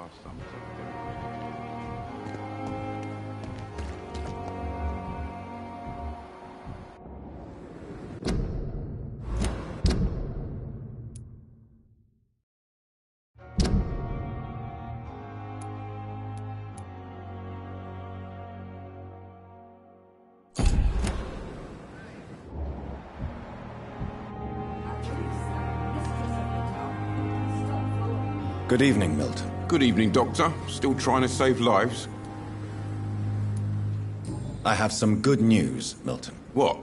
last summer. Good evening, Milton. Good evening, Doctor. Still trying to save lives? I have some good news, Milton. What?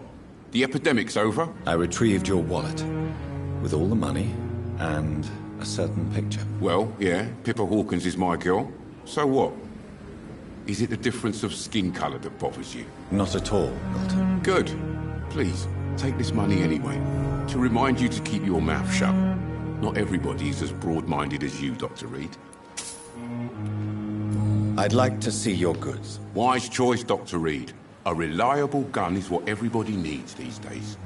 The epidemic's over? I retrieved your wallet, with all the money, and a certain picture. Well, yeah, Pippa Hawkins is my girl. So what? Is it the difference of skin colour that bothers you? Not at all, Milton. Good. Please, take this money anyway, to remind you to keep your mouth shut. Not everybody is as broad-minded as you, Dr. Reed. I'd like to see your goods. Wise choice, Dr. Reed. A reliable gun is what everybody needs these days.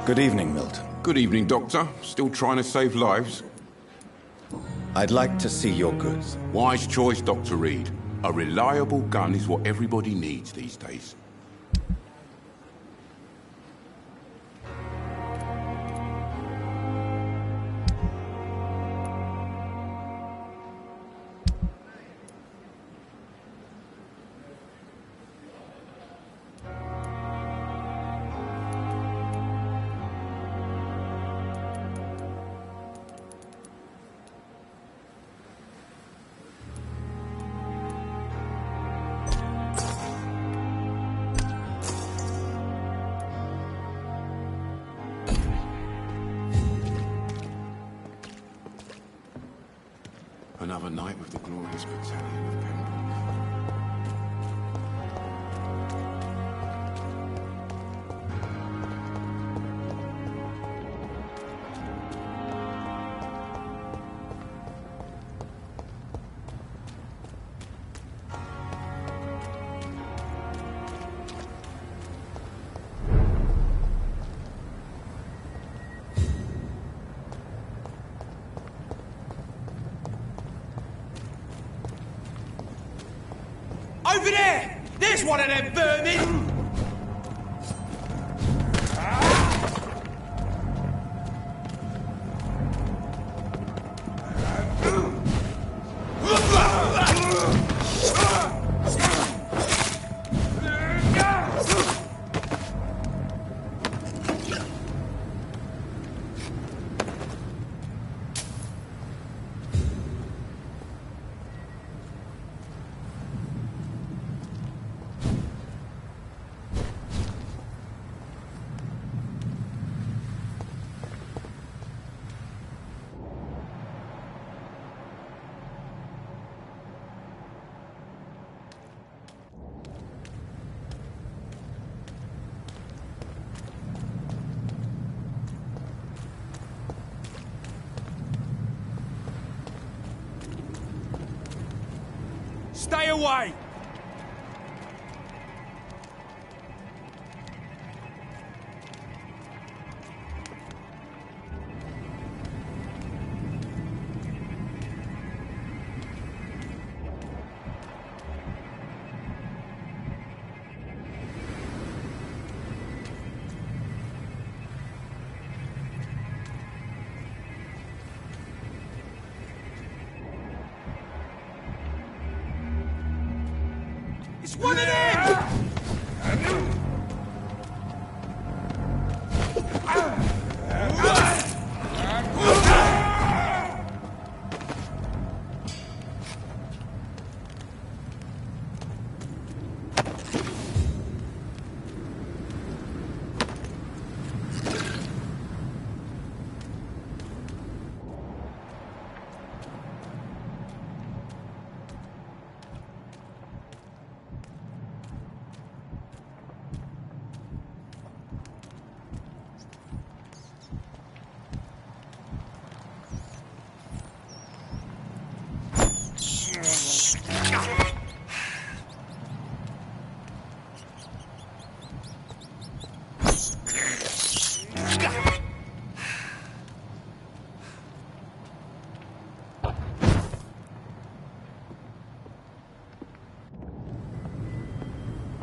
Good evening, Milton. Good evening, Doctor. Still trying to save lives? I'd like to see your goods. Wise choice, Dr. Reed. A reliable gun is what everybody needs these days. Another night with the glorious battalion of Pembroke. Over there! There's one of them vermin! Stay away! It's one of them!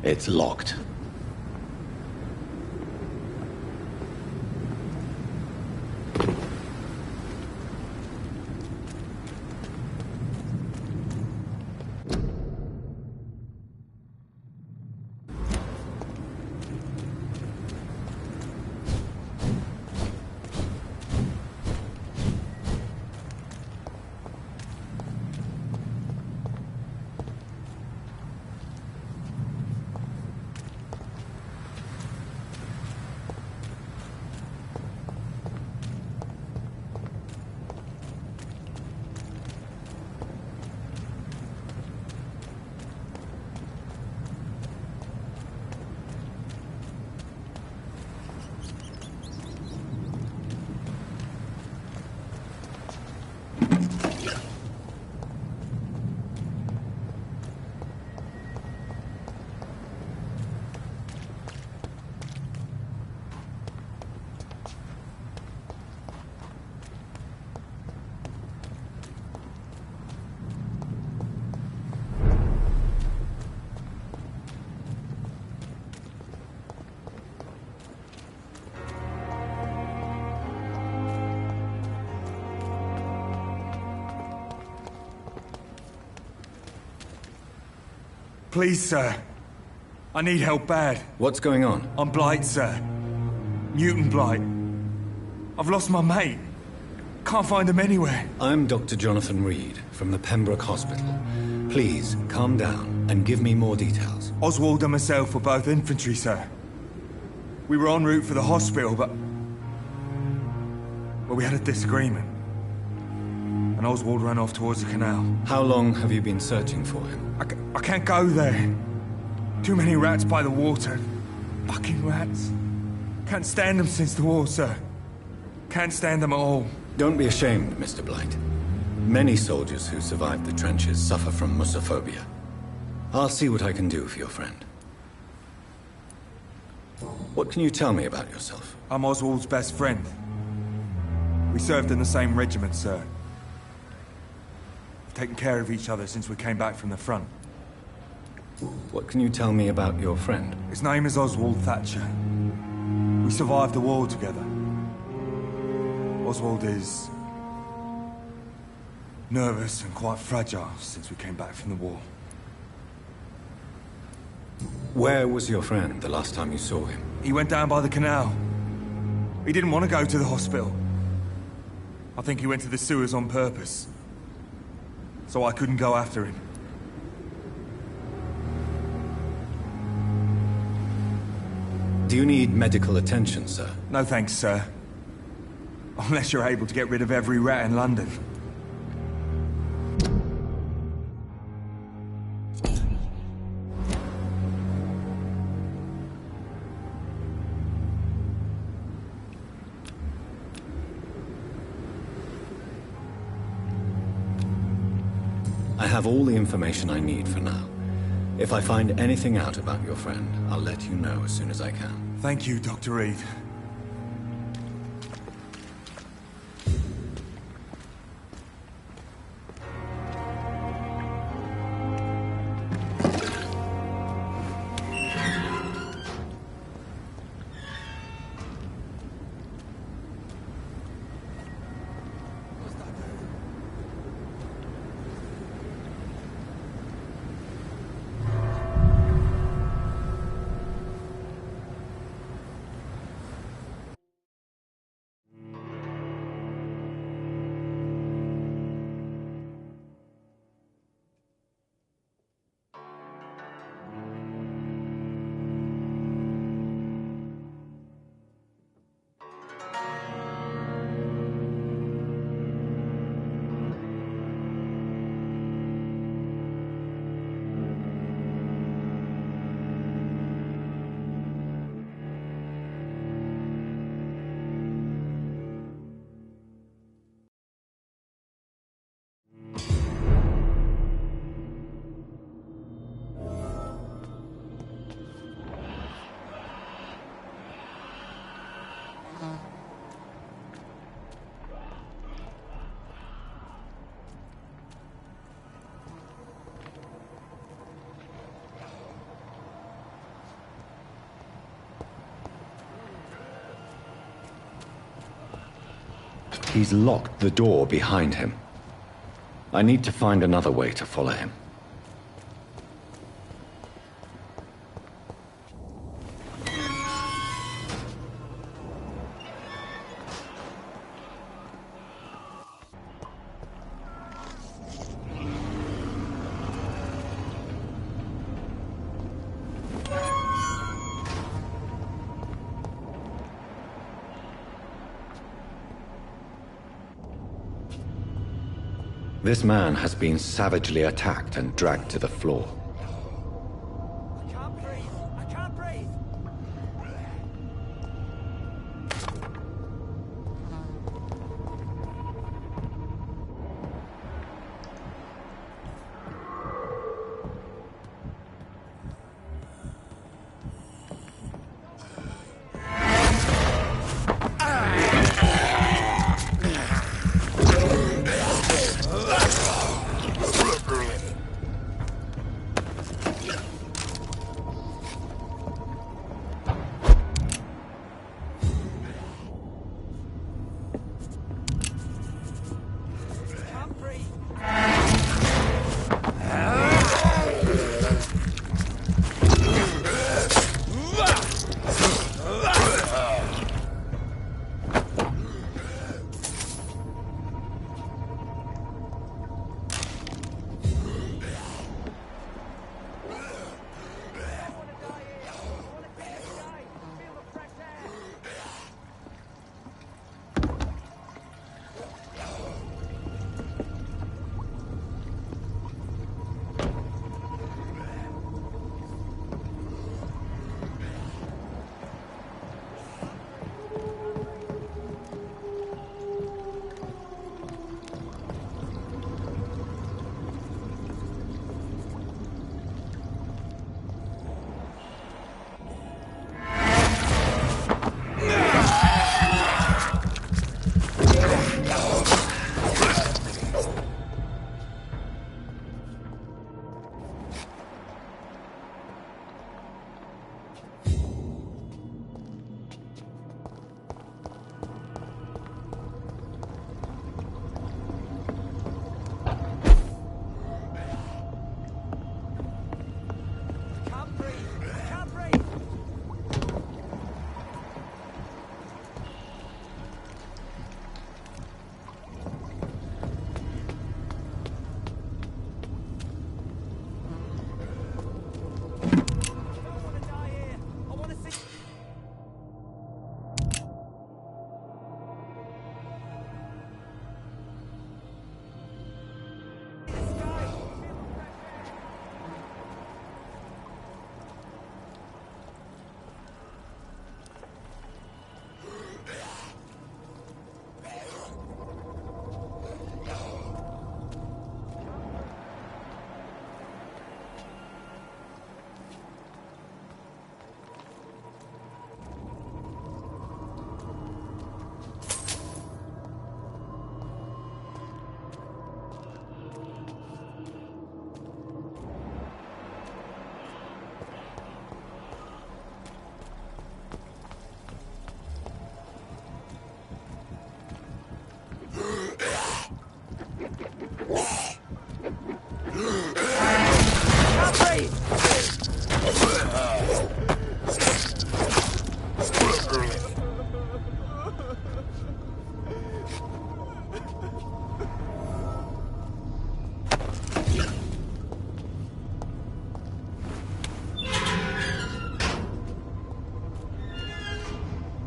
It's locked. Please, sir. I need help bad. What's going on? I'm Blight, sir. Newton Blight. I've lost my mate. Can't find him anywhere. I'm Dr. Jonathan Reed from the Pembroke Hospital. Please, calm down and give me more details. Oswald and myself were both infantry, sir. We were en route for the hospital, but we had a disagreement. And Oswald ran off towards the canal. How long have you been searching for him? I can't go there. Too many rats by the water. Fucking rats. Can't stand them since the war, sir. Can't stand them at all. Don't be ashamed, Mr. Blight. Many soldiers who survived the trenches suffer from musophobia. I'll see what I can do for your friend. What can you tell me about yourself? I'm Oswald's best friend. We served in the same regiment, sir. We've taken care of each other since we came back from the front. What can you tell me about your friend? His name is Oswald Thatcher. We survived the war together. Oswald is nervous and quite fragile since we came back from the war. Where was your friend the last time you saw him? He went down by the canal. He didn't want to go to the hospital. I think he went to the sewers on purpose. So I couldn't go after him. Do you need medical attention, sir? No thanks, sir. Unless you're able to get rid of every rat in London. I have all the information I need for now. If I find anything out about your friend, I'll let you know as soon as I can. Thank you, Dr. Reed. he's locked the door behind him. I need to find another way to follow him. This man has been savagely attacked and dragged to the floor. I can't breathe! I can't breathe!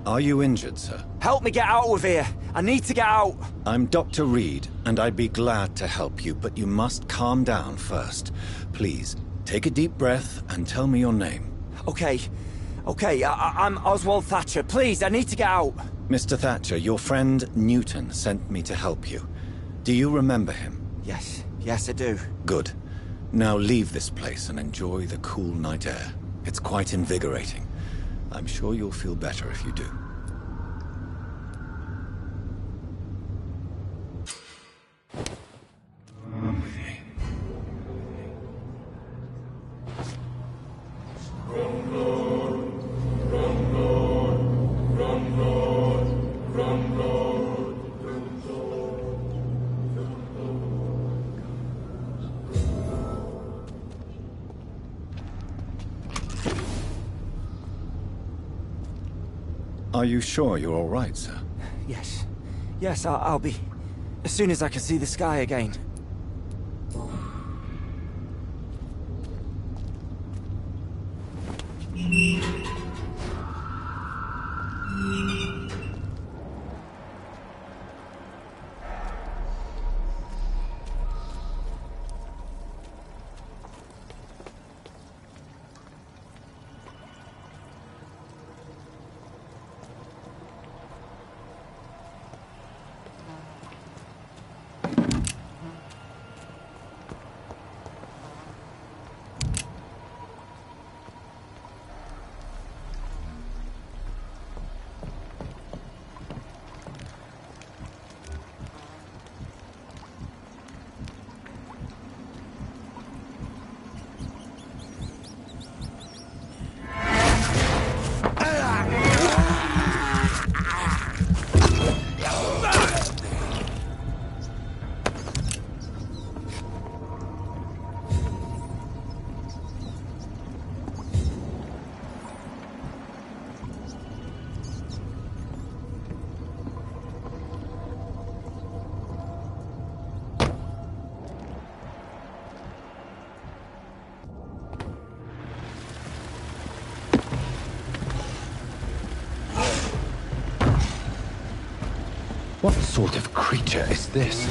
Are you injured, sir? Help me get out of here! I need to get out! I'm Dr. Reed, and I'd be glad to help you, but you must calm down first. Please, take a deep breath and tell me your name. Okay. I'm Oswald Thatcher. Please, I need to get out! Mr. Thatcher, your friend Newton sent me to help you. Do you remember him? Yes, I do. Good. Now leave this place and enjoy the cool night air. It's quite invigorating. I'm sure you'll feel better if you do. Are you sure you're all right, sir? Yes. Yes, I'll be. As soon as I can see the sky again. What sort of creature is this?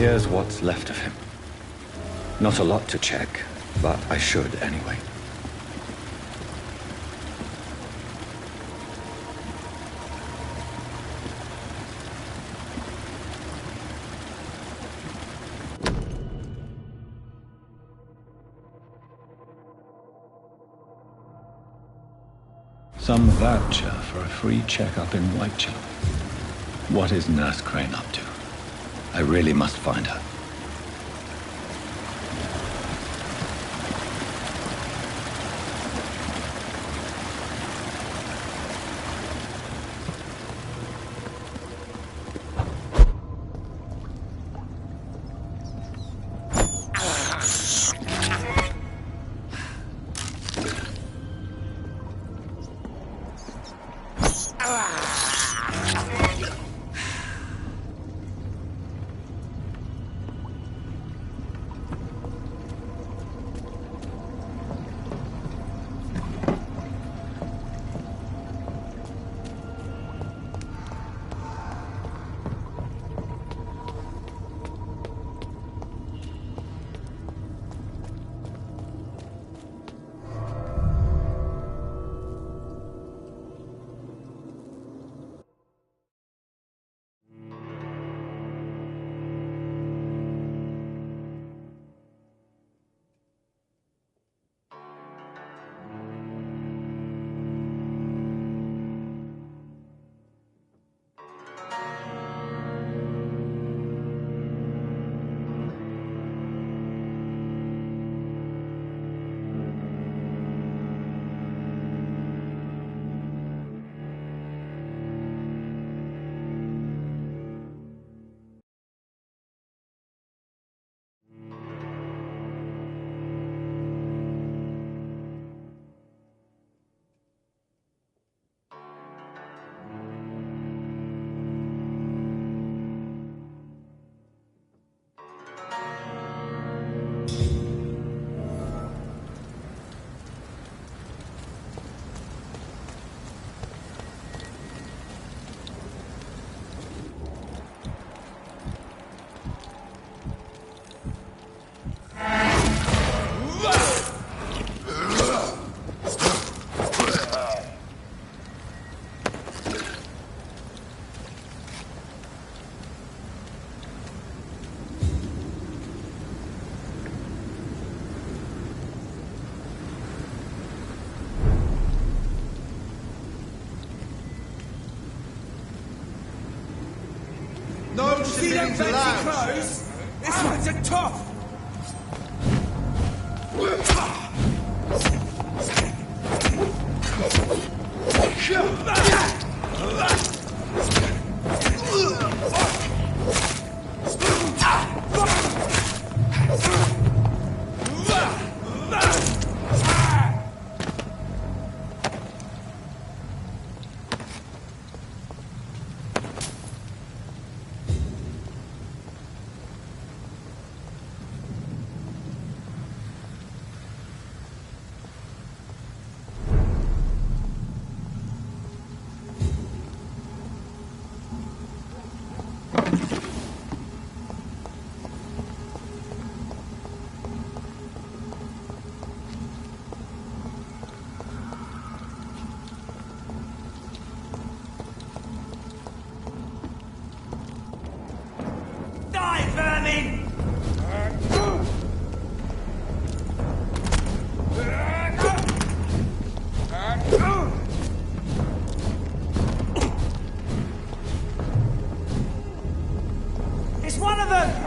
Here's what's left of him. Not a lot to check, but I should anyway. Some voucher for a free checkup in Whitechapel. What is Nurse Crane up to? I really must find her. them fancy clothes! This one's a tough! It's one of them!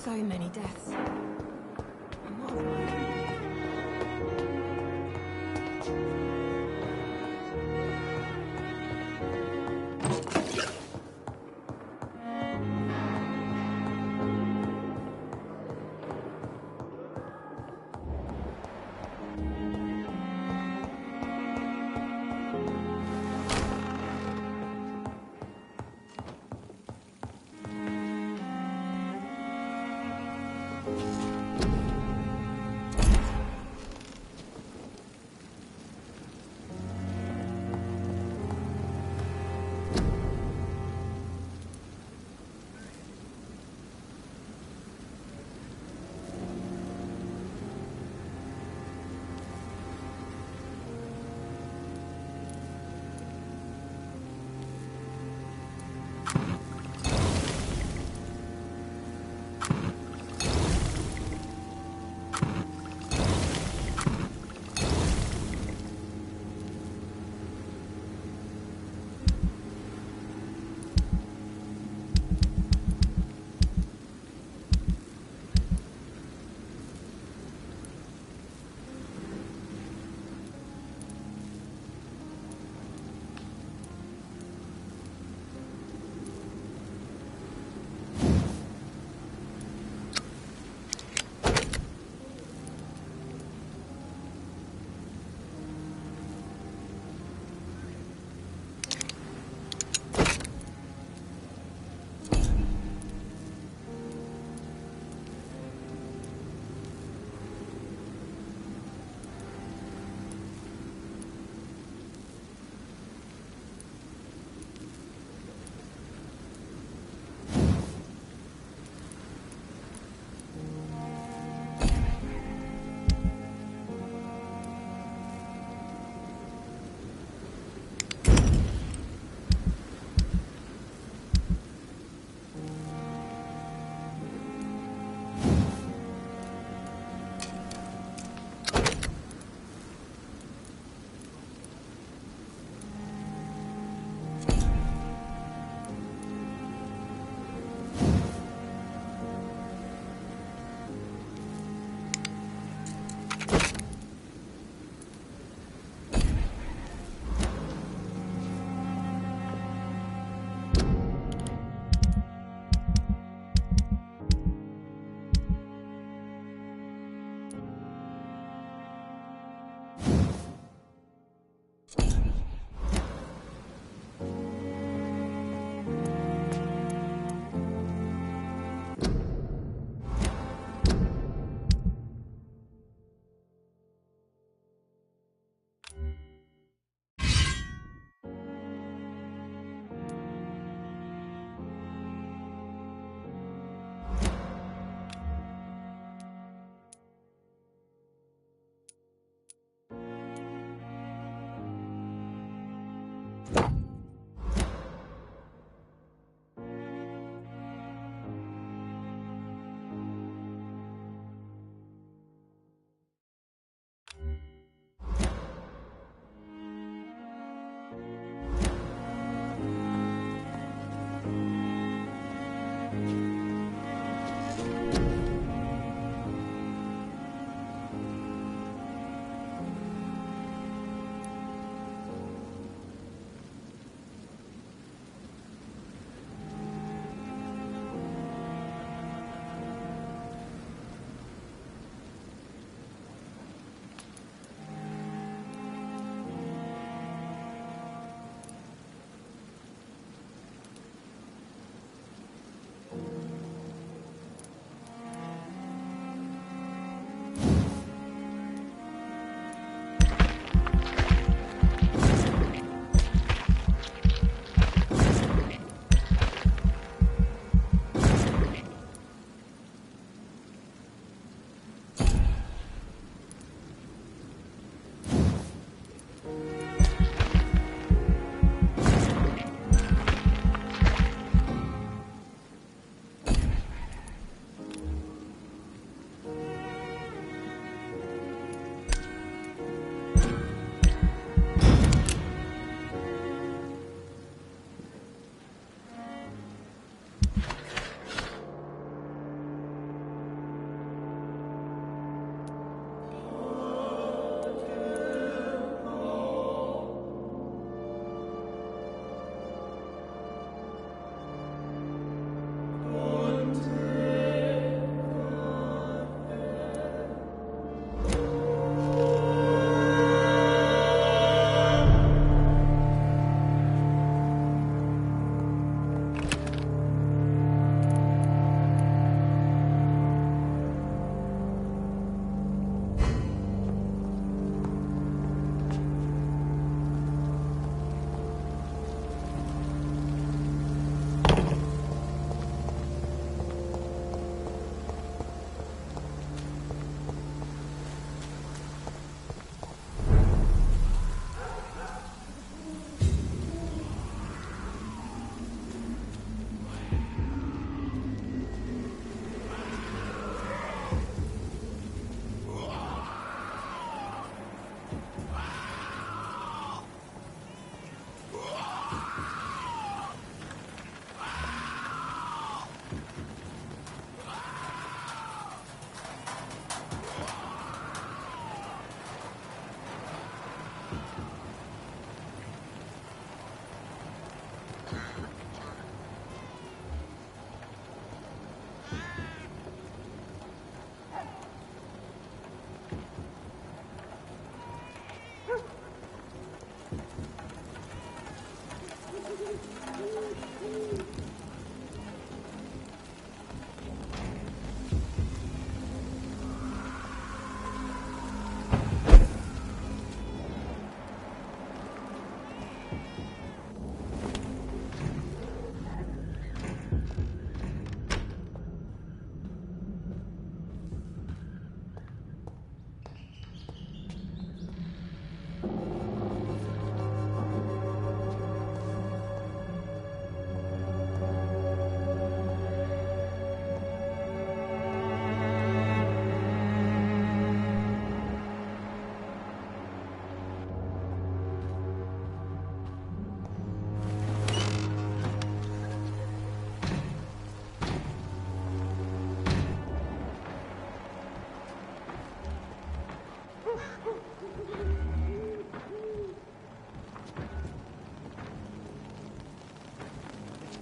So many deaths. And what of my own?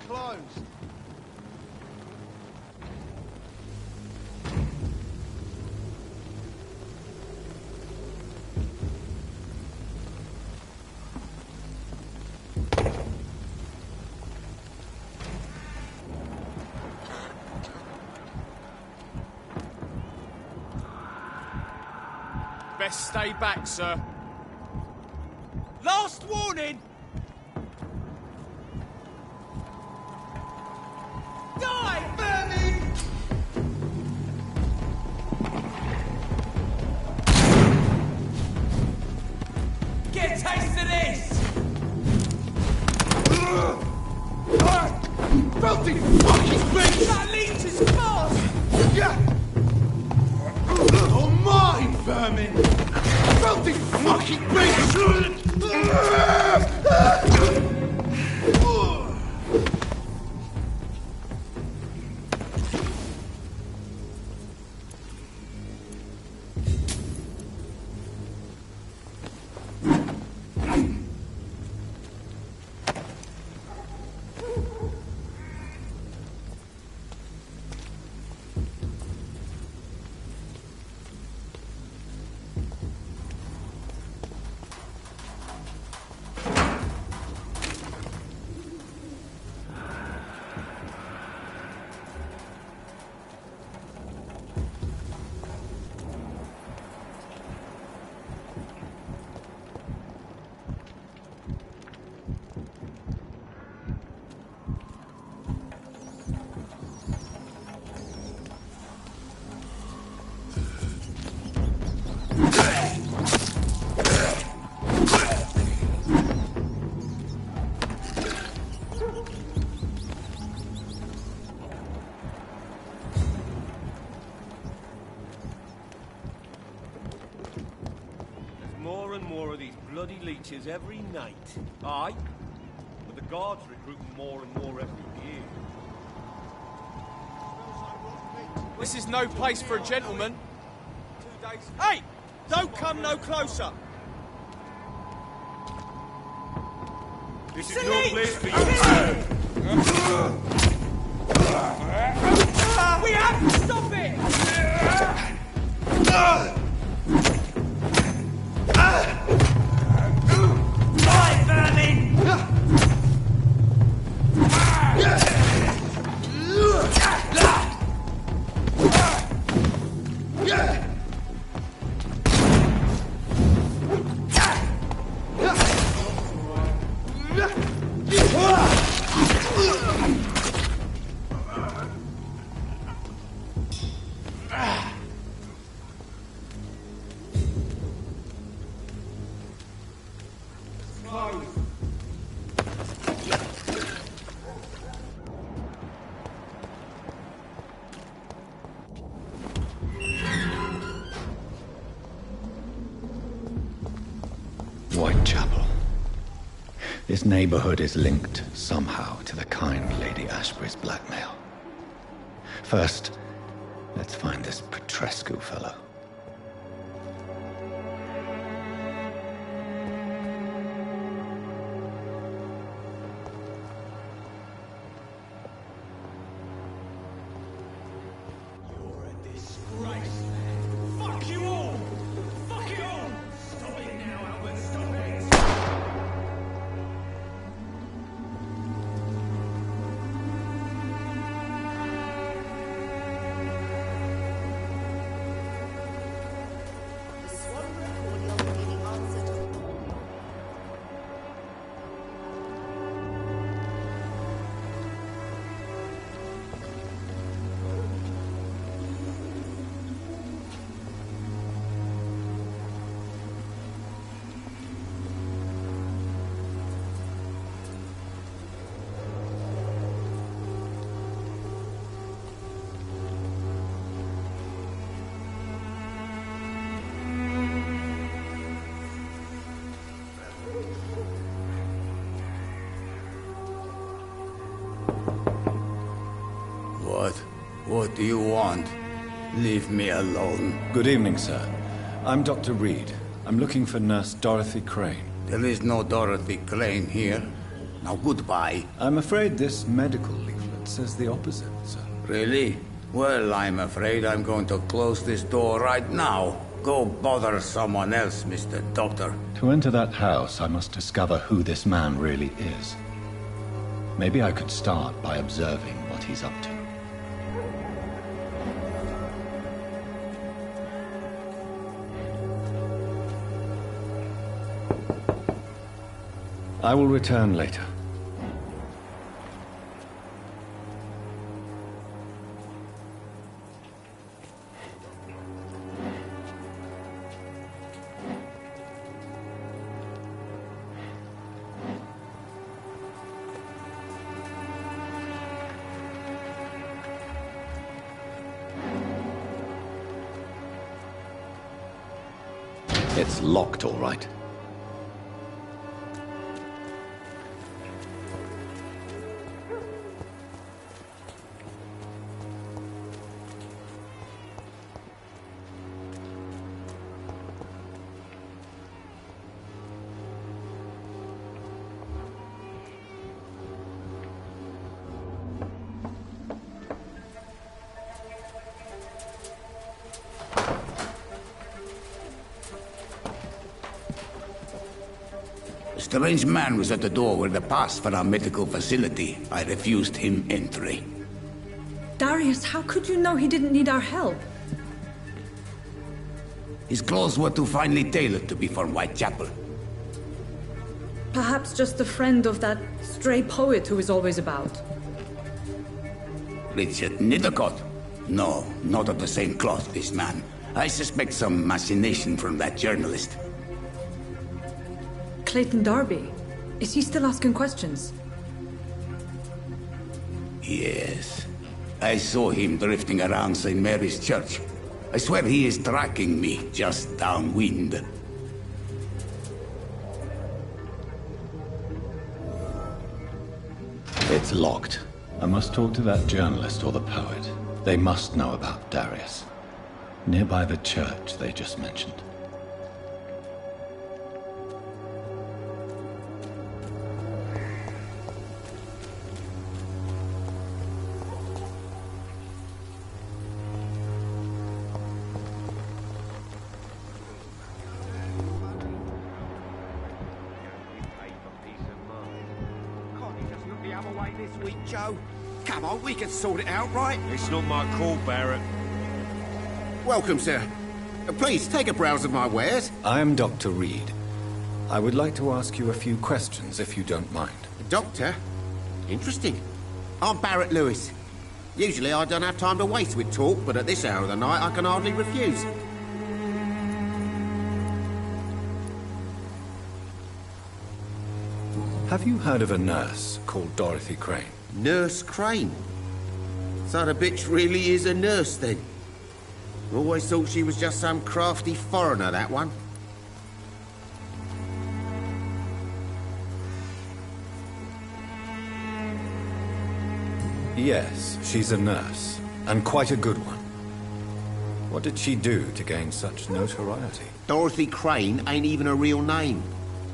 Closed. Best stay back, sir. Last warning! Die, vermin! Get a taste of this! Filthy fucking beast! That leech is fast! Oh my vermin! Filthy fucking beast! More and more of these bloody leeches every night. Aye, but the guards recruit more and more every year. This is no place for a gentleman. 2 days. Hey! Don't come no closer! This is no place for you. We have to stop it! Die, vermin! Whitechapel. This neighborhood is linked somehow to the kind Lady Ashbury's blackmail. First, let's find this Petrescu fellow. What do you want? Leave me alone. Good evening, sir. I'm Dr. Reed. I'm looking for Nurse Dorothy Crane. There is no Dorothy Crane here. Now goodbye. I'm afraid this medical leaflet says the opposite, sir. Really? Well, I'm afraid I'm going to close this door right now. Go bother someone else, Mr. Doctor. To enter that house, I must discover who this man really is. Maybe I could start by observing what he's up to. I will return later. It's locked, all right. A strange man was at the door with a pass for our medical facility. I refused him entry. Darius, how could you know he didn't need our help? His clothes were too finely tailored to be from Whitechapel. Perhaps just a friend of that stray poet who is always about. Richard Nithercott? No, not of the same cloth, this man. I suspect some machination from that journalist. Clayton Darby. Is he still asking questions? Yes. I saw him drifting around St. Mary's Church. I swear he is tracking me just downwind. It's locked. I must talk to that journalist or the poet. They must know about Darius. Nearby the church they just mentioned. Joe, come on, we can sort it out, right? It's not my call, Barrett. Welcome, sir. Please, take a browse of my wares. I am Dr. Reed. I would like to ask you a few questions, if you don't mind. Doctor? Interesting. I'm Barrett Lewis. Usually I don't have time to waste with talk, but at this hour of the night I can hardly refuse. Have you heard of a nurse called Dorothy Crane? Nurse Crane? So the bitch really is a nurse, then? Always thought she was just some crafty foreigner, that one. Yes, she's a nurse, and quite a good one. What did she do to gain such notoriety? Dorothy Crane ain't even a real name.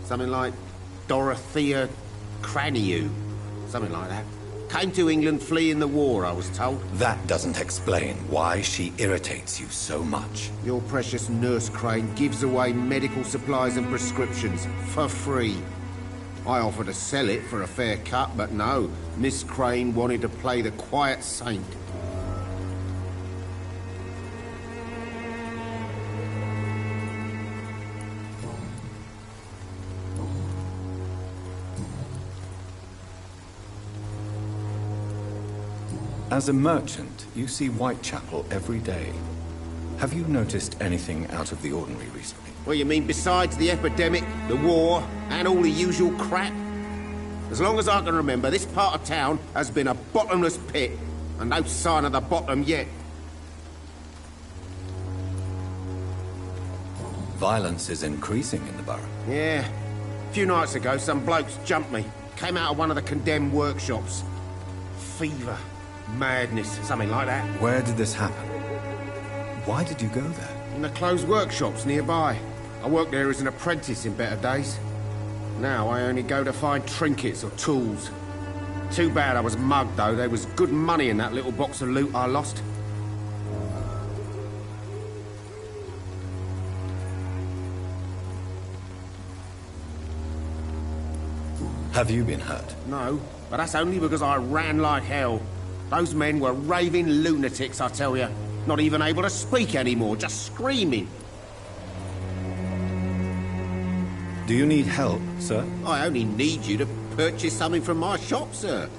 Something like Dorothea Craniu. Something like that. Came to England fleeing the war, I was told. That doesn't explain why she irritates you so much. Your precious Nurse Crane gives away medical supplies and prescriptions for free. I offered to sell it for a fair cut, but no. Miss Crane wanted to play the quiet saint. As a merchant, you see Whitechapel every day. Have you noticed anything out of the ordinary recently? What you mean, besides the epidemic, the war, and all the usual crap? As long as I can remember, this part of town has been a bottomless pit, and no sign of the bottom yet. Violence is increasing in the borough. Yeah. A few nights ago, some blokes jumped me. Came out of one of the condemned workshops. Fever. Madness, something like that. Where did this happen? Why did you go there? In the closed workshops nearby. I worked there as an apprentice in better days. Now I only go to find trinkets or tools. Too bad I was mugged, though. There was good money in that little box of loot I lost. Have you been hurt? No, but that's only because I ran like hell. Those men were raving lunatics, I tell you. Not even able to speak anymore, just screaming. Do you need help, sir? I only need you to purchase something from my shop, sir.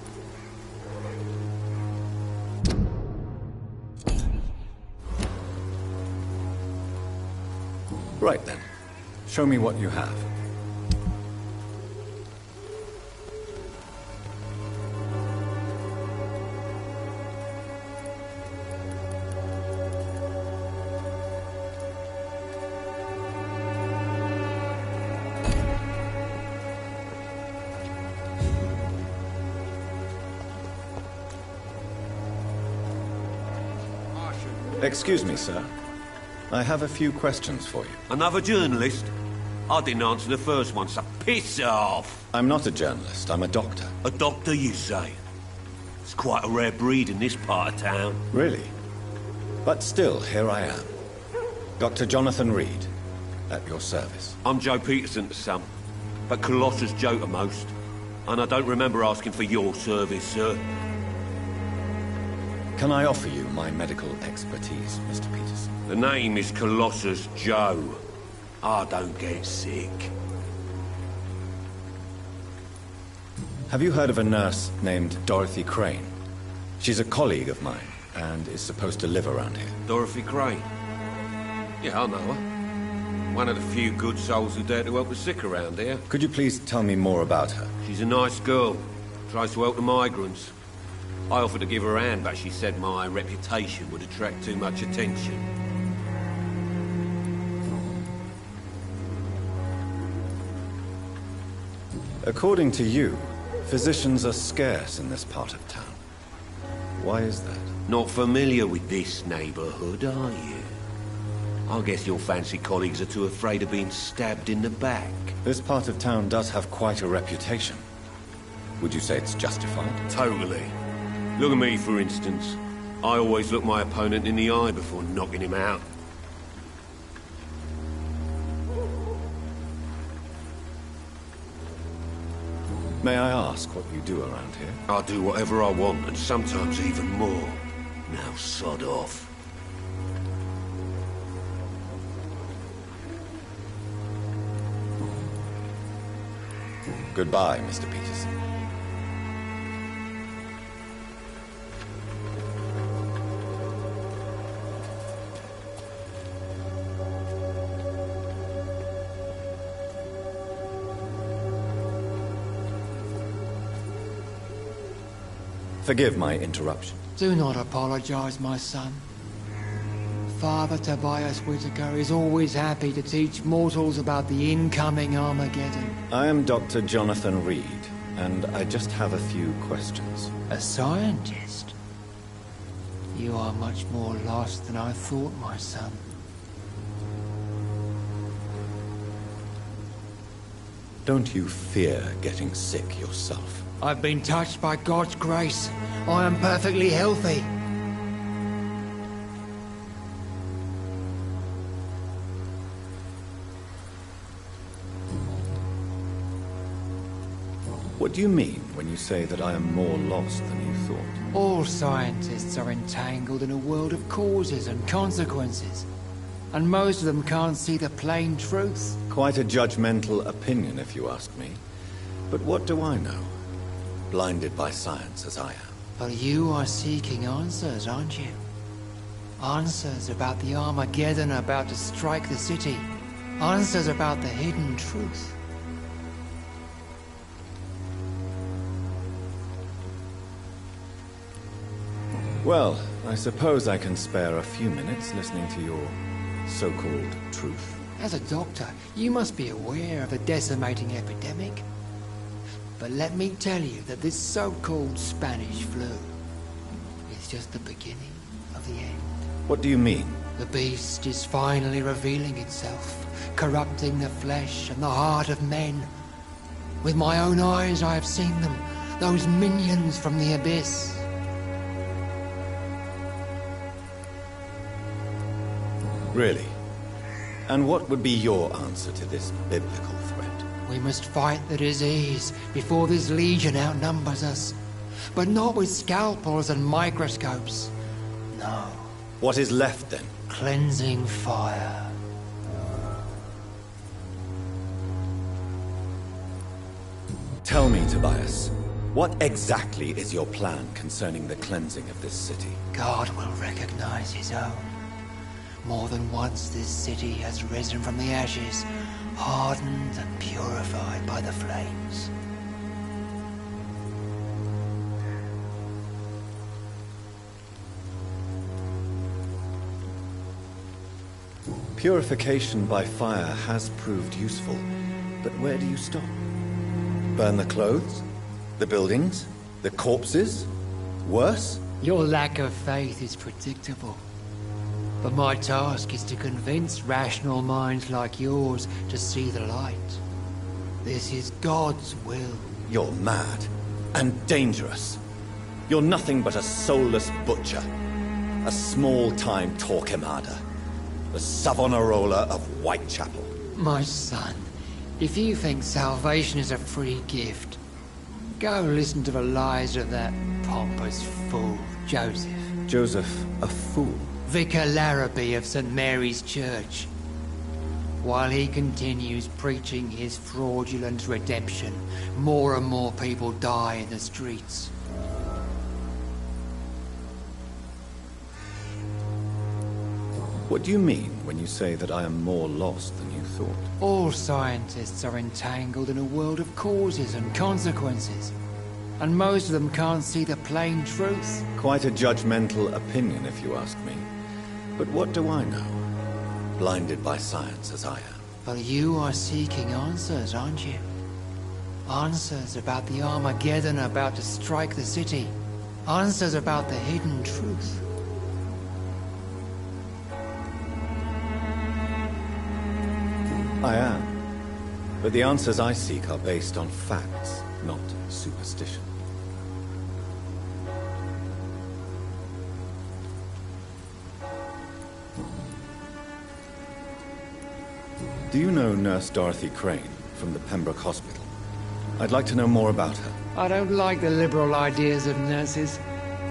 Right then. Show me what you have. Excuse me, sir. I have a few questions for you. Another journalist? I didn't answer the first one, so piss off! I'm not a journalist, I'm a doctor. A doctor, you say? It's quite a rare breed in this part of town. Really? But still, here I am. Dr. Jonathan Reed, at your service. I'm Joe Peterson's son, but Colossus Joe to most. And I don't remember asking for your service, sir. Can I offer you my medical expertise, Mr. Peterson? The name is Colossus Joe. I don't get sick. Have you heard of a nurse named Dorothy Crane? She's a colleague of mine, and is supposed to live around here. Dorothy Crane? Yeah, I know her. One of the few good souls who dare to help the sick around here. Could you please tell me more about her? She's a nice girl. Tries to help the migrants. I offered to give her a hand, but she said my reputation would attract too much attention. According to you, physicians are scarce in this part of town. Why is that? Not familiar with this neighborhood, are you? I guess your fancy colleagues are too afraid of being stabbed in the back. This part of town does have quite a reputation. Would you say it's justified? Totally. Look at me, for instance. I always look my opponent in the eye before knocking him out. May I ask what you do around here? I do whatever I want, and sometimes even more. Now sod off. Goodbye, Mr. Peterson. Forgive my interruption. Do not apologize, my son. Father Tobias Whitaker is always happy to teach mortals about the incoming Armageddon. I am Dr. Jonathan Reed, and I just have a few questions. A scientist? You are much more lost than I thought, my son. Don't you fear getting sick yourself? I've been touched by God's grace. I am perfectly healthy. What do you mean when you say that I am more lost than you thought? All scientists are entangled in a world of causes and consequences. And most of them can't see the plain truth. Quite a judgmental opinion, if you ask me. But what do I know? Blinded by science as I am. But you are seeking answers, aren't you? Answers about the Armageddon about to strike the city. Answers about the hidden truth. Well, I suppose I can spare a few minutes listening to your so-called truth. As a doctor, you must be aware of the decimating epidemic. But let me tell you that this so-called Spanish flu is just the beginning of the end. What do you mean? The beast is finally revealing itself, corrupting the flesh and the heart of men. With my own eyes I have seen them, those minions from the abyss. Really? And what would be your answer to this biblical threat? We must fight the disease before this legion outnumbers us. But not with scalpels and microscopes. No. What is left then? Cleansing fire. Tell me, Tobias, what exactly is your plan concerning the cleansing of this city? God will recognize his own. More than once this city has risen from the ashes, hardened and purified by the flames. Purification by fire has proved useful, but where do you stop? Burn the clothes? The buildings? The corpses? Worse? Your lack of faith is predictable. But my task is to convince rational minds like yours to see the light. This is God's will. You're mad and dangerous. You're nothing but a soulless butcher. A small-time Torquemada. The Savonarola of Whitechapel. My son, if you think salvation is a free gift, go listen to the lies of that pompous fool, Joseph. Joseph, a fool? Vicar Larrabee of St. Mary's Church. While he continues preaching his fraudulent redemption, more and more people die in the streets. What do you mean when you say that I am more lost than you thought? All scientists are entangled in a world of causes and consequences. And most of them can't see the plain truth. Quite a judgmental opinion, if you ask me. But what do I know? Blinded by science as I am. But you are seeking answers, aren't you? Answers about the Armageddon about to strike the city. Answers about the hidden truth. I am. But the answers I seek are based on facts, not superstition. Do you know Nurse Dorothy Crane from the Pembroke Hospital? I'd like to know more about her. I don't like the liberal ideas of nurses,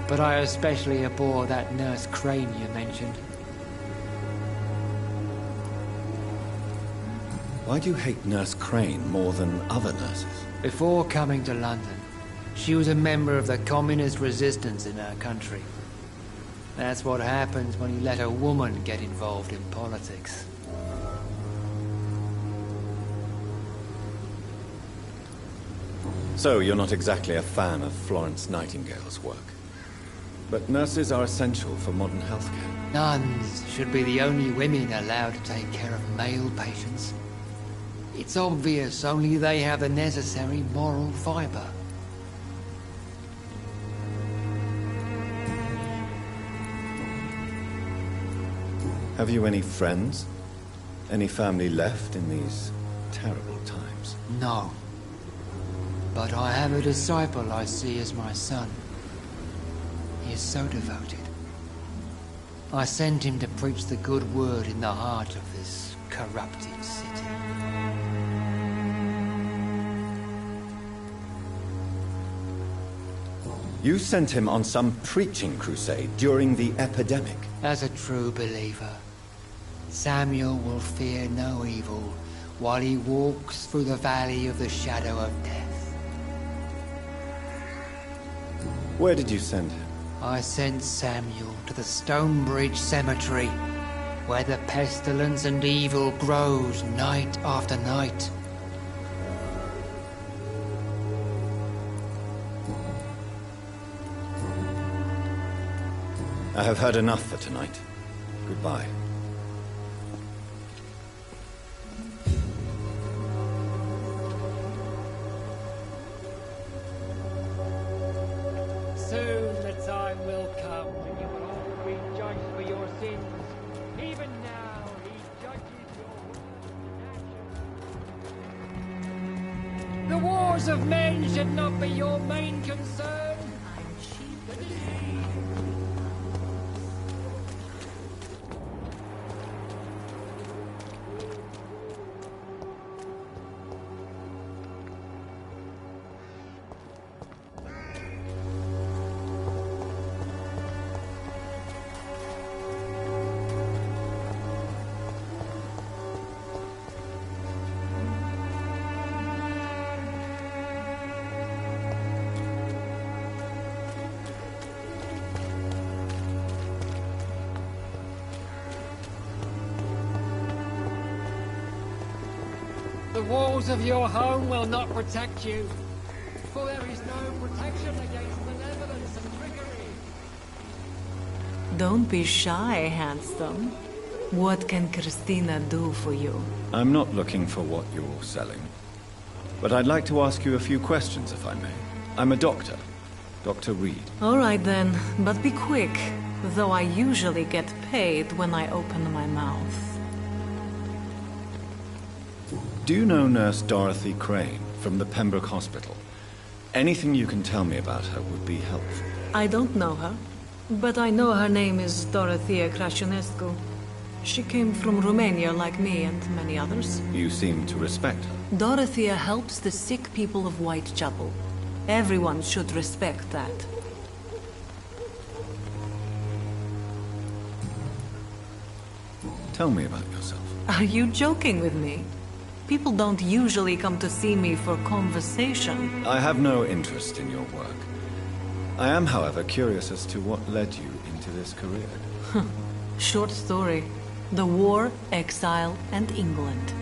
but I especially abhor that Nurse Crane you mentioned. Why do you hate Nurse Crane more than other nurses? Before coming to London, she was a member of the communist resistance in our country. That's what happens when you let a woman get involved in politics. So, you're not exactly a fan of Florence Nightingale's work. But nurses are essential for modern healthcare. Nuns should be the only women allowed to take care of male patients. It's obvious only they have the necessary moral fiber. Have you any friends? Any family left in these terrible times? No. But I have a disciple I see as my son. He is so devoted. I sent him to preach the good word in the heart of this corrupted city. You sent him on some preaching crusade during the epidemic. As a true believer, Samuel will fear no evil while he walks through the valley of the shadow of death. Where did you send him? I sent Samuel to the Stonebridge Cemetery, where the pestilence and evil grows night after night. I have heard enough for tonight. Goodbye. Soon the time will come wars of men should not be your main concern. The walls of your home will not protect you, for there is no protection against malevolence and trickery. Don't be shy, handsome. What can Christina do for you? I'm not looking for what you're selling, but I'd like to ask you a few questions, if I may. I'm a doctor, Dr. Reed. All right then, but be quick, though I usually get paid when I open my mouth. Do you know Nurse Dorothy Crane from the Pembroke Hospital? Anything you can tell me about her would be helpful. I don't know her, but I know her name is Dorothea Crăciunescu. She came from Romania like me and many others. You seem to respect her. Dorothea helps the sick people of Whitechapel. Everyone should respect that. Tell me about yourself. Are you joking with me? People don't usually come to see me for conversation. I have no interest in your work. I am, however, curious as to what led you into this career. Short story. The war, exile, and England.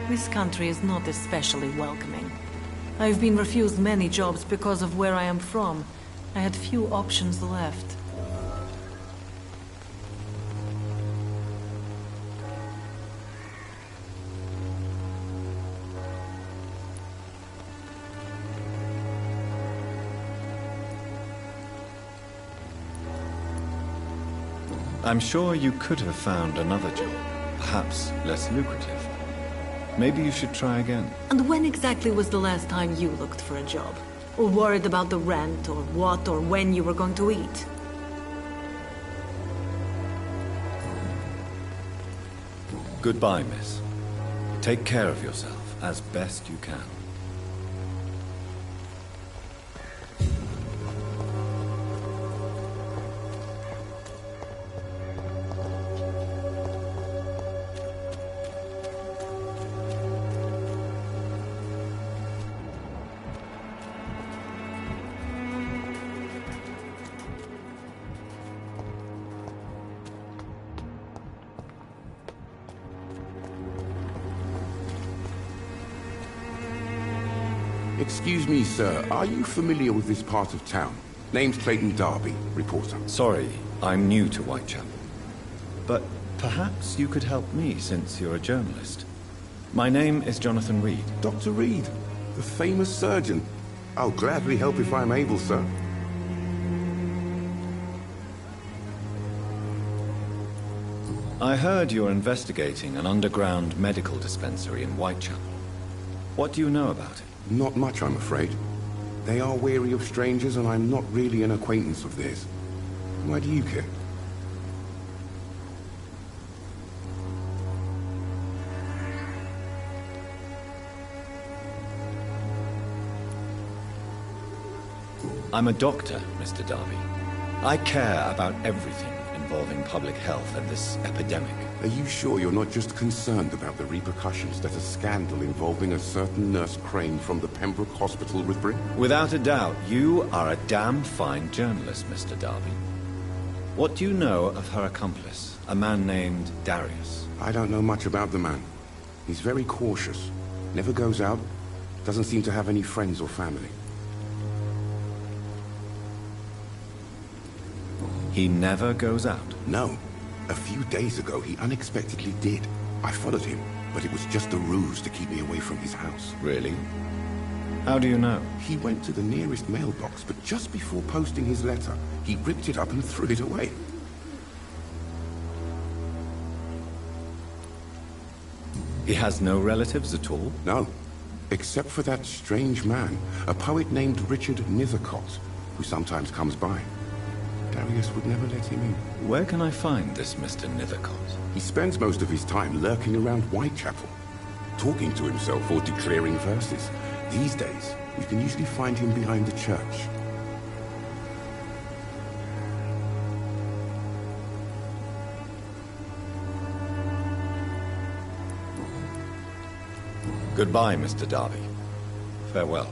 This country is not especially welcoming. I've been refused many jobs because of where I am from. I had few options left. I'm sure you could have found another job, perhaps less lucrative. Maybe you should try again. And when exactly was the last time you looked for a job? Or worried about the rent, or what, or when you were going to eat? Goodbye, miss. Take care of yourself as best you can. Excuse me, sir. Are you familiar with this part of town? Name's Clayton Darby, reporter. Sorry, I'm new to Whitechapel. But perhaps you could help me, since you're a journalist. My name is Jonathan Reed. Dr. Reed, the famous surgeon. I'll gladly help if I'm able, sir. I heard you're investigating an underground medical dispensary in Whitechapel. What do you know about it? Not much, I'm afraid. They are wary of strangers, and I'm not really an acquaintance of theirs. Why do you care? I'm a doctor, Mr. Darby. I care about everything involving public health and this epidemic. Are you sure you're not just concerned about the repercussions that a scandal involving a certain Nurse Crane from the Pembroke Hospital would bring? Without a doubt, you are a damn fine journalist, Mr. Darby. What do you know of her accomplice, a man named Darius? I don't know much about the man. He's very cautious. Never goes out. Doesn't seem to have any friends or family. He never goes out? No. A few days ago, he unexpectedly did. I followed him, but it was just a ruse to keep me away from his house. Really? How do you know? He went to the nearest mailbox, but just before posting his letter, he ripped it up and threw it away. He has no relatives at all? No. Except for that strange man, a poet named Richard Nethercott, who sometimes comes by. Darius would never let him in. Where can I find this Mr. Nethercott? He spends most of his time lurking around Whitechapel, talking to himself or declaring verses. These days, you can usually find him behind the church. Goodbye, Mr. Darby. Farewell.